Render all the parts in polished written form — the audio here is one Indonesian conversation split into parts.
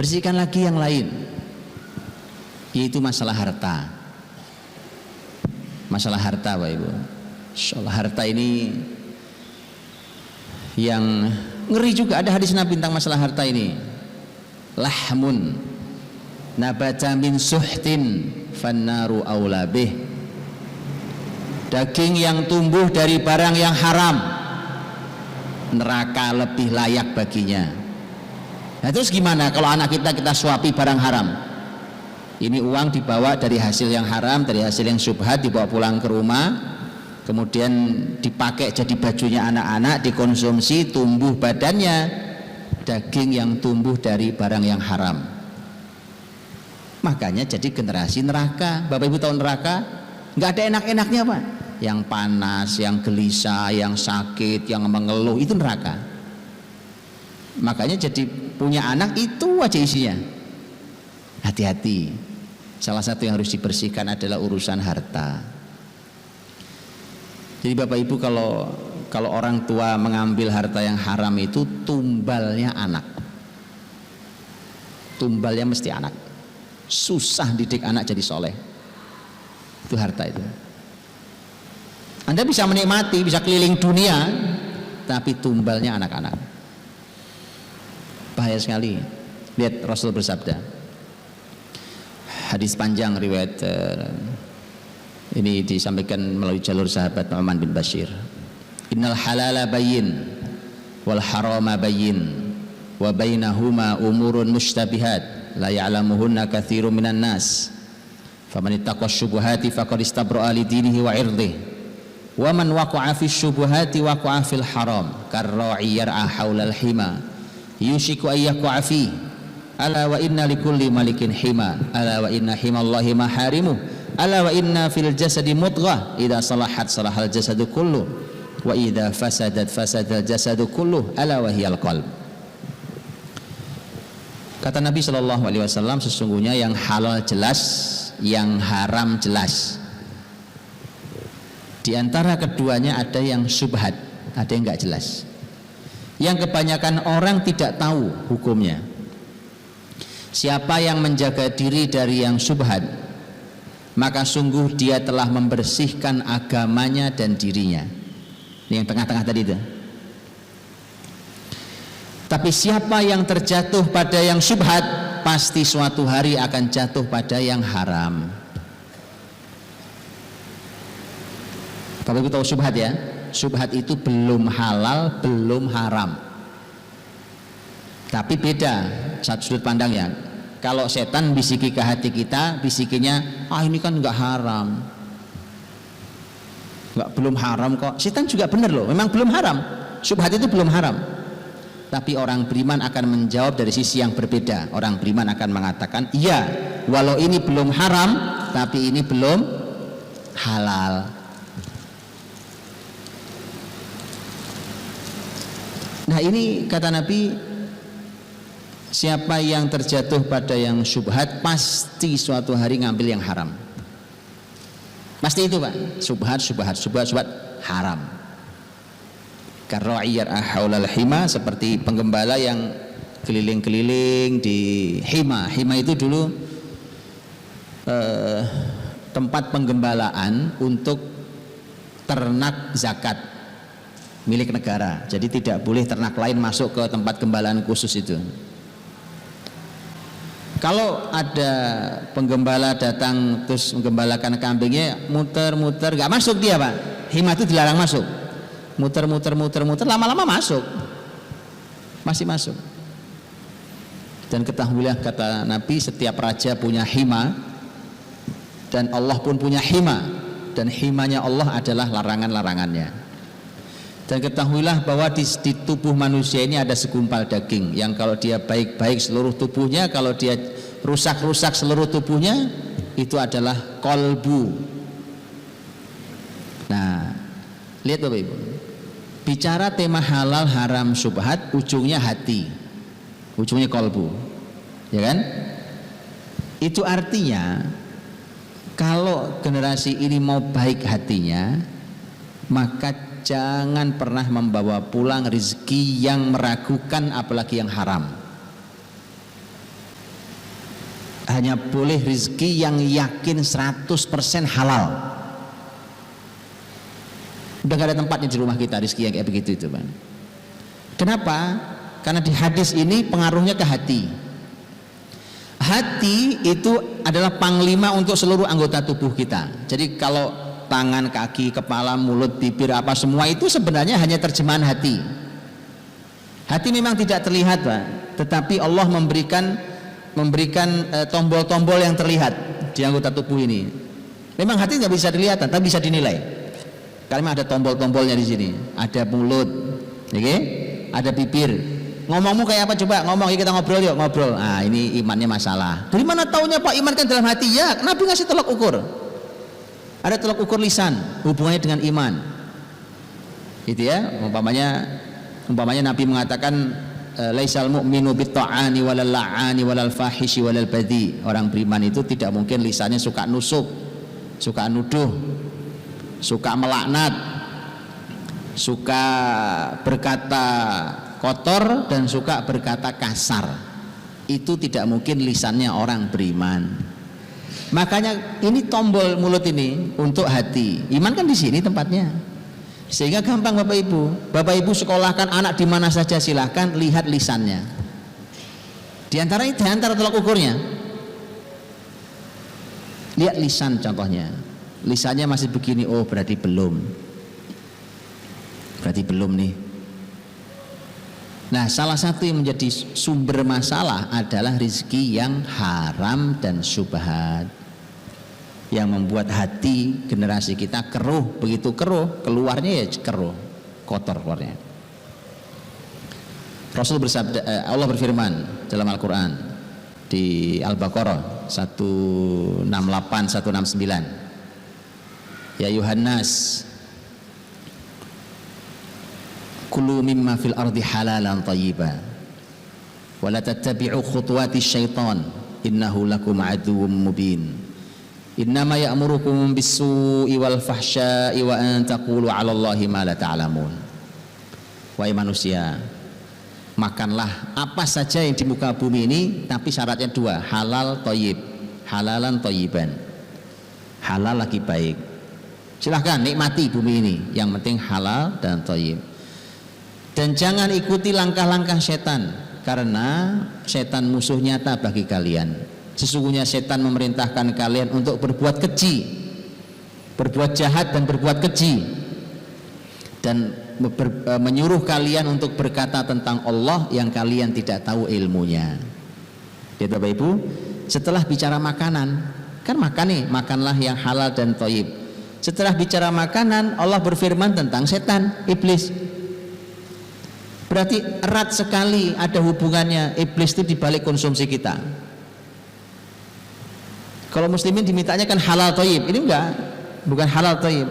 bersihkan lagi yang lain, yaitu masalah harta. Masalah harta, Bapak Ibu. Insyaallah harta ini yang ngeri juga. Ada hadis Nabi tentang masalah harta ini. Lahmun nabata min suhtin fannaru aula bih. Daging yang tumbuh dari barang yang haram, neraka lebih layak baginya. Nah terus gimana kalau anak kita suapi barang haram? Ini uang dibawa dari hasil yang haram, dari hasil yang syubhat, dibawa pulang ke rumah, kemudian dipakai jadi bajunya anak-anak, dikonsumsi, tumbuh badannya, daging yang tumbuh dari barang yang haram. Makanya jadi generasi neraka. Bapak Ibu tahu neraka? Nggak ada enak-enaknya, Pak. Yang panas, yang gelisah, yang sakit, yang mengeluh, itu neraka. Makanya jadi punya anak itu aja isinya. Hati-hati. Salah satu yang harus dibersihkan adalah urusan harta. Jadi Bapak Ibu kalau orang tua mengambil harta yang haram itu tumbalnya anak. Tumbalnya mesti anak. Susah didik anak jadi soleh. Itu harta itu. Anda bisa menikmati, bisa keliling dunia, tapi tumbalnya anak-anak. Bahaya sekali. Lihat Rasul bersabda. Hadis panjang riwayat ini disampaikan melalui jalur sahabat Nu'man bin Bashir. Innal halala bayyin wal harama bayyin wa bainahuma umurun mushtabihat la ya'lamuhunna katsirun minan nas. Faman ittaqa syubuhati faqad istabra'a li dinihi wa 'irdihi. Wa man waqa'a fi syubuhati waqa'a fil haram karra'i yar'a haulal hima yushiku ayyaqa fi. Ala wa inna likulli malikin hima, ala wa inna himallahi maharimu, ala wa inna fil jasadi mudghah idza salahat salahal jasadu kullu wa idza fasadat fasadal jasadu kullu ala wa hiyal qalb. Kata Nabi sallallahu alaihi wasallam, sesungguhnya yang halal jelas, yang haram jelas. Di antara keduanya ada yang syubhat, ada yang enggak jelas. Yang kebanyakan orang tidak tahu hukumnya. Siapa yang menjaga diri dari yang syubhat, maka sungguh dia telah membersihkan agamanya dan dirinya. Ini yang tengah-tengah tadi itu. Tapi siapa yang terjatuh pada yang syubhat, pasti suatu hari akan jatuh pada yang haram. Bapak Ibu tahu syubhat ya? Syubhat itu belum halal, belum haram. Tapi beda satu sudut pandangnya. Kalau setan bisiki ke hati kita, bisikinya, ini kan nggak haram, nggak belum haram kok. Setan juga benar loh, memang belum haram. Syubhat itu belum haram. Tapi orang beriman akan menjawab dari sisi yang berbeda. Orang beriman akan mengatakan, iya, walau ini belum haram, tapi ini belum halal. Nah ini kata Nabi, siapa yang terjatuh pada yang syubhat pasti suatu hari ngambil yang haram. Pasti itu Pak, syubhat haram. Karra'i yar'a haulal hima, seperti penggembala yang keliling-keliling di hima. Hima itu dulu tempat penggembalaan untuk ternak zakat milik negara. Jadi tidak boleh ternak lain masuk ke tempat gembalaan khusus itu. Kalau ada penggembala datang terus menggembalakan kambingnya, muter-muter, nggak masuk dia Pak. Hima itu dilarang masuk. Muter-muter, lama-lama masuk. Masih masuk. Dan ketahuilah kata Nabi, setiap raja punya hima dan Allah pun punya hima, dan himanya Allah adalah larangan-larangannya. Dan ketahuilah bahwa di tubuh manusia ini ada segumpal daging yang kalau dia baik-baik seluruh tubuhnya, kalau dia rusak-rusak seluruh tubuhnya, itu adalah kolbu. Nah, lihat Bapak Ibu, bicara tema halal haram syubhat, ujungnya hati, ujungnya kolbu, ya kan? Itu artinya kalau generasi ini mau baik hatinya, maka jangan pernah membawa pulang rezeki yang meragukan, apalagi yang haram. hanya boleh rezeki yang yakin 100% halal. Udah gak ada tempatnya di rumah kita rezeki yang kayak begitu itu, Bang. Kenapa? Karena di hadis ini pengaruhnya ke hati. Hati itu adalah panglima untuk seluruh anggota tubuh kita. Jadi kalau tangan, kaki, kepala, mulut, bibir, apa semua itu sebenarnya hanya terjemahan hati. Hati memang tidak terlihat, Pak, tetapi Allah memberikan tombol-tombol yang terlihat di anggota tubuh ini. Memang hati nggak bisa dilihat, tapi bisa dinilai. Karena ada tombol-tombolnya di sini. Ada mulut, okay? Ada bibir. Ngomongmu kayak apa coba? Ngomong, kita ngobrol yuk, ngobrol. Ah, ini imannya masalah. Dari mana taunya Pak iman kan dalam hati? Ya, Nabi ngasih tolak ukur. Ada tolak ukur lisan, hubungannya dengan iman. Itu ya, umpamanya Nabi mengatakan laisal mu'minu bitta'ani walal la'ani walal fahishi walal badi. Orang beriman itu tidak mungkin lisannya suka nusuk, suka nuduh, suka melaknat, suka berkata kotor dan suka berkata kasar. Itu tidak mungkin lisannya orang beriman. Makanya ini tombol mulut ini untuk hati. Iman kan di sini tempatnya. Sehingga gampang Bapak Ibu. Bapak Ibu sekolahkan anak di mana saja silahkan lihat lisannya. Di antara tolak ukurnya. Lihat lisan contohnya. Lisannya masih begini, oh berarti belum. Berarti belum nih. Nah, salah satu yang menjadi sumber masalah adalah rezeki yang haram dan syubhat, yang membuat hati generasi kita keruh. Begitu keruh, keluarnya ya keruh, kotor keluarnya. Rasul bersabda, Allah berfirman dalam Al-Quran di Al-Baqarah 168 169, ya Yuhannas kulu mimma fil ardi halalan thayyiba wa la tattabi'u khutuwati syaitan innahu lakum aduwwum mubin innama ya'murukum bis-su'i wal fahsya'i wa an taqulu 'ala Allahi ma la ta'lamun. Wahai manusia, makanlah apa saja yang di muka bumi ini, tapi syaratnya dua, halal thayyib, halalan thayyiban. Halal lagi baik. Silahkan nikmati bumi ini, yang penting halal dan thayyib. Dan jangan ikuti langkah-langkah setan, karena setan musuh nyata bagi kalian. Sesungguhnya setan memerintahkan kalian untuk berbuat keji, berbuat jahat dan berbuat keji, dan menyuruh kalian untuk berkata tentang Allah yang kalian tidak tahu ilmunya. Lihat Bapak Ibu, setelah bicara makanan, kan makan nih, makanlah yang halal dan thayyib. Setelah bicara makanan, Allah berfirman tentang setan, iblis. Berarti erat sekali ada hubungannya iblis itu dibalik konsumsi kita. Kalau muslimin dimintanya kan halal thayyib, ini enggak, bukan halal thayyib,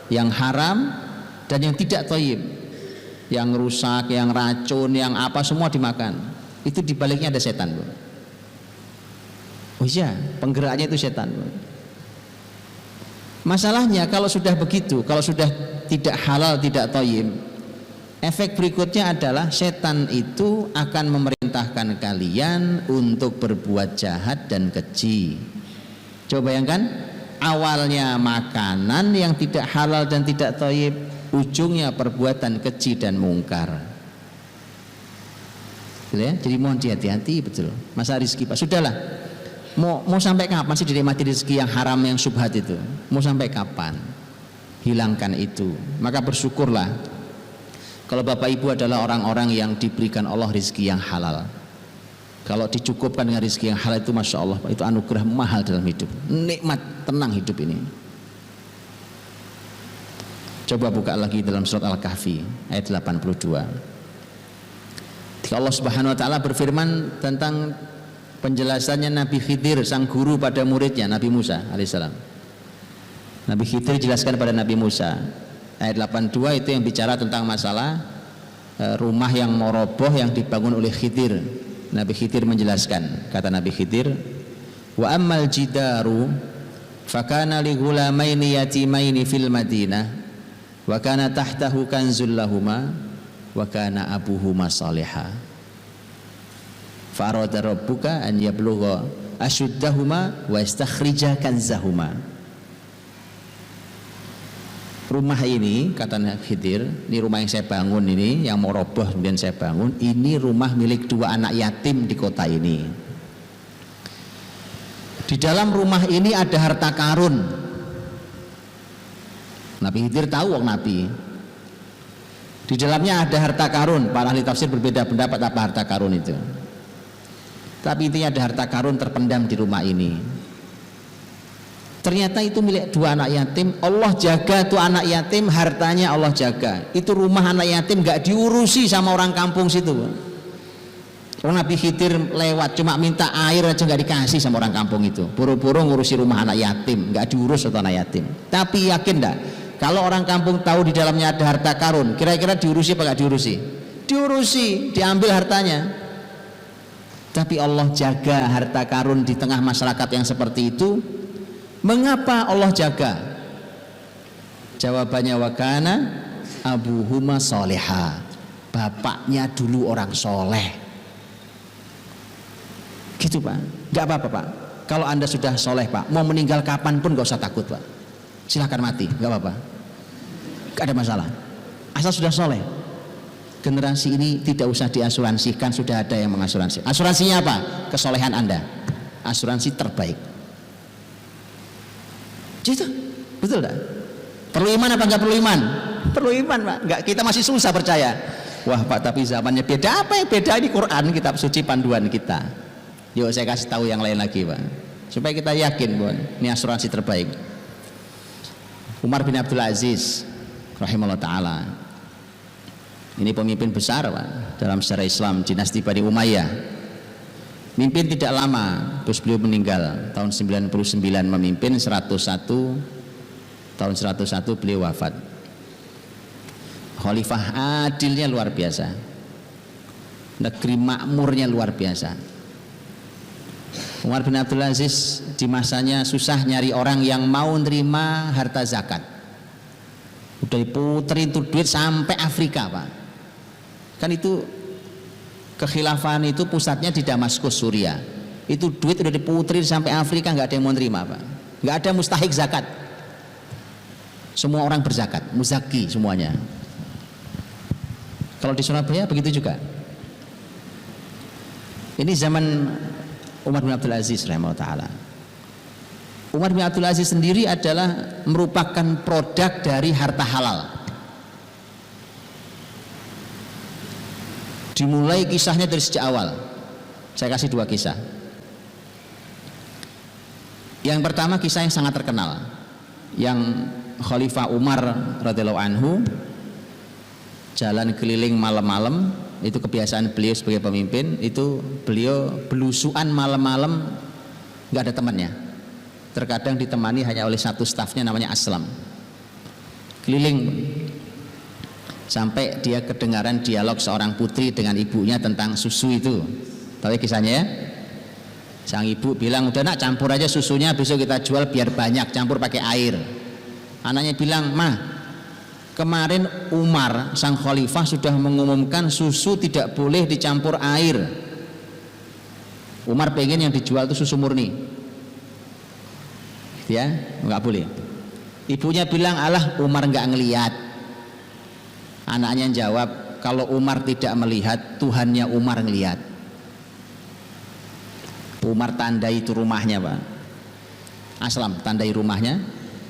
yang haram dan yang tidak thayyib, yang rusak, yang racun, yang apa semua dimakan. Itu dibaliknya ada setan, Bu. Oh iya, penggeraknya itu setan, Bu. Masalahnya kalau sudah begitu, kalau sudah tidak halal, tidak thayyib, efek berikutnya adalah setan itu akan memerintahkan kalian untuk berbuat jahat dan keji. Coba bayangkan, awalnya makanan yang tidak halal dan tidak thayyib, ujungnya perbuatan keji dan mungkar. Ya? Jadi mohon hati-hati betul. Masa rezeki Pak, sudahlah. Mau sampai kapan sih dinikmati rezeki yang haram, yang syubhat itu? Mau sampai kapan? Hilangkan itu. Maka bersyukurlah kalau Bapak Ibu adalah orang-orang yang diberikan Allah rezeki yang halal. Kalau dicukupkan dengan rezeki yang halal itu, Masya Allah, itu anugerah mahal dalam hidup. Nikmat, tenang hidup ini. Coba buka lagi dalam surat Al-Kahfi ayat 82. Ketika Allah Subhanahu wa taala berfirman tentang penjelasannya Nabi Khidir, sang guru pada muridnya Nabi Musa alaihissalam. Nabi Khidir jelaskan pada Nabi Musa. Ayat 82 itu yang bicara tentang masalah rumah yang mau roboh yang dibangun oleh Khidir. Nabi Khidir menjelaskan, kata Nabi Khidir, wa ammal jidaru fakana li ghulamaini yatimaini fil Madinah wa kana tahtahu kanzul lahuma wa kana abuhuma salihah fa arada rabbuka an yablugha ashuddahuma wa istakhrija kanzahuma. Rumah ini, kata Khidir, ini rumah yang saya bangun ini, yang mau roboh kemudian saya bangun, ini rumah milik 2 anak yatim di kota ini. Di dalam rumah ini ada harta karun. Nabi Khidir tahu wong Nabi. Di dalamnya ada harta karun. Para ahli tafsir berbeda pendapat apa harta karun itu. Tapi intinya ada harta karun terpendam di rumah ini. Ternyata itu milik 2 anak yatim. Allah jaga tuh anak yatim, hartanya Allah jaga. Itu rumah anak yatim gak diurusi sama orang kampung situ. Orang Nabi Khidir lewat cuma minta air aja gak dikasih sama orang kampung itu. Buru-buru ngurusi rumah anak yatim, gak diurus atau anak yatim. Tapi yakin gak? Kalau orang kampung tahu di dalamnya ada harta karun, kira-kira diurusi apa gak diurusi? Diurusi, diambil hartanya. Tapi Allah jaga harta karun di tengah masyarakat yang seperti itu. Mengapa Allah jaga? Jawabannya wakana abuhuma soleha. Bapaknya dulu orang soleh. Gitu Pak. Gak apa-apa Pak. Kalau Anda sudah soleh Pak, mau meninggal kapanpun gak usah takut Pak. Silahkan mati, gak apa-apa. Gak ada masalah. Asal sudah soleh. Generasi ini tidak usah diasuransikan, sudah ada yang mengasuransi. Asuransinya apa? Kesolehan Anda. Asuransi terbaik. Gitu, betul tak? Perlu iman apa enggak perlu iman? Perlu iman Pak. Enggak, kita masih susah percaya. Wah Pak, tapi zamannya beda. Apa yang beda? Ini Quran, kitab suci panduan kita. Yuk saya kasih tahu yang lain lagi Pak, supaya kita yakin Bon, ini asuransi terbaik. Umar bin Abdul Aziz rahimahullah ta'ala, ini pemimpin besar Pak dalam sejarah Islam, dinasti Bani Umayyah. Mimpin tidak lama, terus beliau meninggal tahun 99, memimpin 101, tahun 101 beliau wafat. Khalifah adilnya luar biasa, negeri makmurnya luar biasa. Umar bin Abdul Aziz di masanya susah nyari orang yang mau nerima harta zakat. Udah diputerin tuh duit sampai Afrika Pak. Kan itu kekhilafahan itu pusatnya di Damaskus, Suriah. Itu duit udah diputerin sampai Afrika, nggak ada yang mau nerima Pak. Nggak ada mustahik zakat. Semua orang berzakat, muzaki semuanya. Kalau di Surabaya begitu juga. Ini zaman Umar bin Abdul Aziz rahimahullah ta'ala. Umar bin Abdul Aziz sendiri adalah merupakan produk dari harta halal. Dimulai kisahnya dari sejak awal. Saya kasih 2 kisah. Yang pertama kisah yang sangat terkenal, yang Khalifah Umar radhiyallahu anhu jalan keliling malam-malam. Itu kebiasaan beliau sebagai pemimpin. Itu beliau belusuan malam-malam, nggak ada temannya. Terkadang ditemani hanya oleh satu stafnya namanya Aslam. Keliling sampai dia kedengaran dialog seorang putri dengan ibunya tentang susu itu. Tahu kisahnya ya? Sang ibu bilang, udah nak campur aja susunya, besok kita jual biar banyak, campur pakai air. Anaknya bilang, mah kemarin Umar sang khalifah sudah mengumumkan susu tidak boleh dicampur air. Umar pengen yang dijual itu susu murni, ya nggak boleh. Ibunya bilang, alah Umar nggak ngelihat. Anaknya jawab, kalau Umar tidak melihat, Tuhannya Umar ngelihat. Umar tandai itu rumahnya Pak. Aslam tandai rumahnya,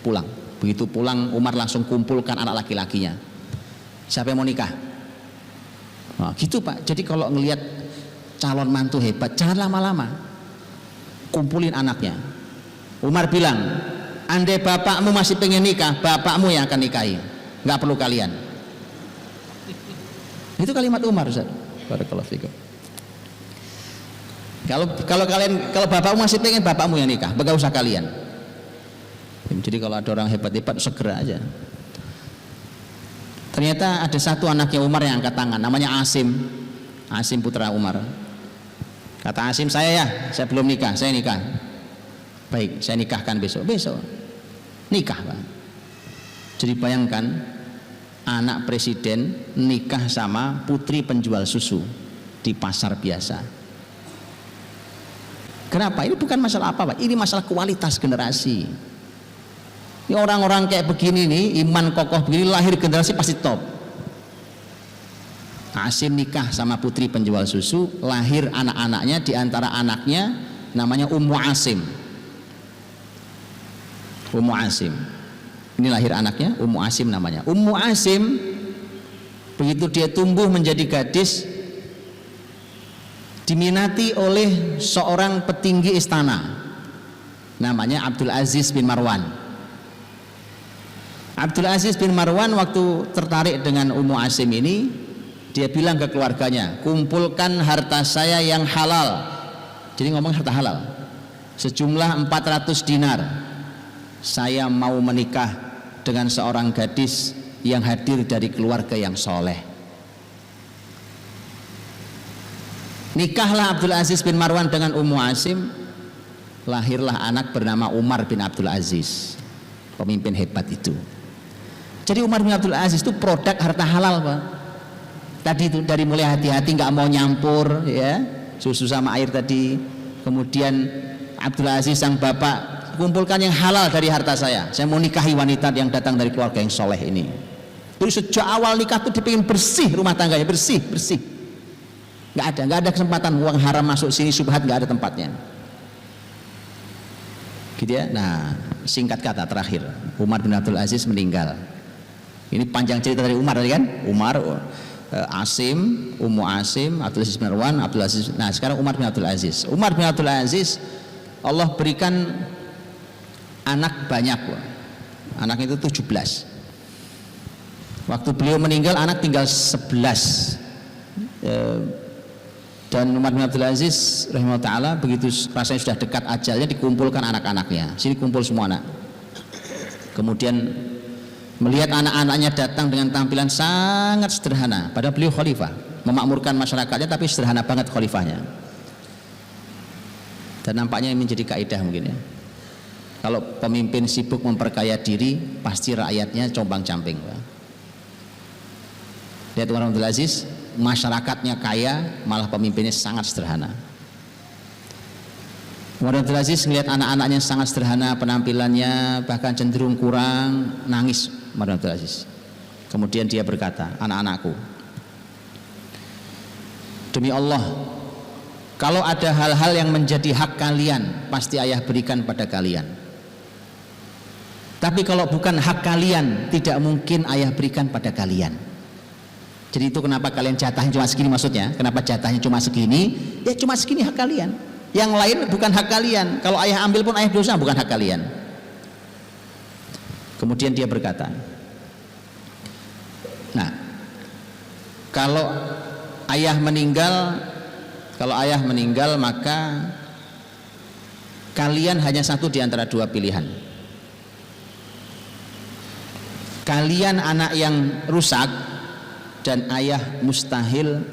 pulang. Begitu pulang Umar langsung kumpulkan anak laki-lakinya. Siapa yang mau nikah? Nah, gitu Pak. Jadi kalau ngelihat calon mantu hebat, jangan lama-lama. Kumpulin anaknya. Umar bilang, andai bapakmu masih pengen nikah, bapakmu yang akan nikahi, nggak perlu kalian. Itu kalimat Umar, Ustaz. Barakallahu fikum. Kalau bapakmu masih pengen, bapakmu yang nikah, enggak usah kalian. Jadi kalau ada orang hebat-hebat segera aja. Ternyata ada satu anaknya Umar yang angkat tangan, namanya Asim. Asim putra Umar. Kata Asim, saya belum nikah, saya nikah. Baik, saya nikahkan besok. Nikah Pak. Jadi bayangkan, anak presiden nikah sama putri penjual susu di pasar biasa. Kenapa? Ini bukan masalah apa, Pak. Ini masalah kualitas generasi. Ini orang-orang kayak begini nih, iman kokoh begini, lahir generasi pasti top. Asim nikah sama putri penjual susu, lahir anak-anaknya, di antara anaknya namanya Ummu Asim. Ummu Asim. Ini lahir anaknya, Ummu Asim namanya. Ummu Asim, begitu dia tumbuh menjadi gadis, diminati oleh seorang petinggi istana, namanya Abdul Aziz bin Marwan. Abdul Aziz bin Marwan waktu tertarik dengan Ummu Asim ini, dia bilang ke keluarganya, kumpulkan harta saya yang halal. Jadi ngomong harta halal, sejumlah 400 dinar. Saya mau menikah dengan seorang gadis yang hadir dari keluarga yang soleh. Nikahlah Abdul Aziz bin Marwan dengan Ummu Asim, lahirlah anak bernama Umar bin Abdul Aziz, pemimpin hebat itu. Jadi Umar bin Abdul Aziz itu produk harta halal, Pak. Tadi itu dari mulai hati-hati, nggak mau nyampur ya susu sama air tadi. Kemudian Abdul Aziz sang bapak, kumpulkan yang halal dari harta saya mau nikahi wanita yang datang dari keluarga yang soleh ini. Jadi sejak awal nikah tuh dipingin bersih rumah tangganya, bersih. Nggak ada kesempatan uang haram masuk sini, subhat nggak ada tempatnya. Gitu ya. Nah, singkat kata terakhir, Umar bin Abdul Aziz meninggal. Ini panjang cerita dari Umar tadi kan? Umar, Asim, Ummu Asim, Abdul Aziz bin Marwan, Abdul Aziz. Nah, sekarang Umar bin Abdul Aziz. Umar bin Abdul Aziz, Allah berikan anak banyak, anak itu 17. Waktu beliau meninggal anak tinggal 11. Dan Umar bin Abdul Aziz rahimahullah ta'ala, begitu rasanya sudah dekat ajalnya, dikumpulkan anak-anaknya. Sini kumpul semua anak. Kemudian melihat anak-anaknya datang dengan tampilan sangat sederhana, padahal beliau khalifah, memakmurkan masyarakatnya, tapi sederhana banget khalifahnya. Dan nampaknya ini menjadi kaidah mungkin ya. Kalau pemimpin sibuk memperkaya diri, pasti rakyatnya combang-camping. Lihat Umar bin Abdul Aziz, masyarakatnya kaya, malah pemimpinnya sangat sederhana. Umar bin Abdul Aziz melihat anak-anaknya sangat sederhana penampilannya, bahkan cenderung kurang, nangis Umar bin Abdul Aziz. Kemudian dia berkata, anak-anakku, demi Allah, kalau ada hal-hal yang menjadi hak kalian, pasti ayah berikan pada kalian. Tapi kalau bukan hak kalian, tidak mungkin ayah berikan pada kalian. Jadi itu kenapa kalian jatahnya cuma segini, maksudnya kenapa jatahnya cuma segini, ya cuma segini hak kalian. Yang lain bukan hak kalian. Kalau ayah ambil pun ayah dosa, bukan hak kalian. Kemudian dia berkata, nah, kalau ayah meninggal maka kalian hanya satu di antara dua pilihan. Kalian anak yang rusak, dan ayah mustahil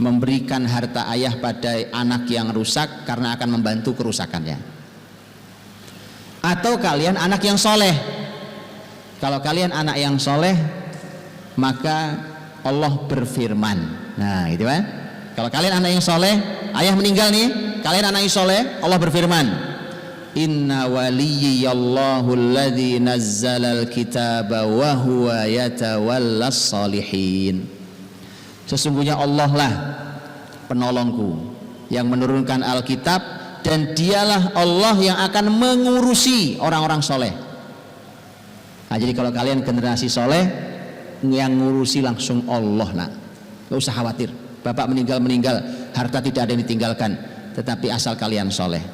memberikan harta ayah pada anak yang rusak karena akan membantu kerusakannya. Atau kalian anak yang soleh. Kalau kalian anak yang soleh, maka Allah berfirman. Nah, gitu kan? Kalau kalian anak yang soleh, ayah meninggal nih, kalian anak yang soleh, Allah berfirman, Inna waliyallahu alladhi nazzalal kitaba wa huwa yatawallas salihin. Sesungguhnya Allah lah penolongku yang menurunkan Alkitab, dan dialah Allah yang akan mengurusi orang-orang soleh. Nah, jadi kalau kalian generasi soleh, yang ngurusi langsung Allah, nak. Gak usah khawatir, bapak meninggal, harta tidak ada yang ditinggalkan, tetapi asal kalian soleh.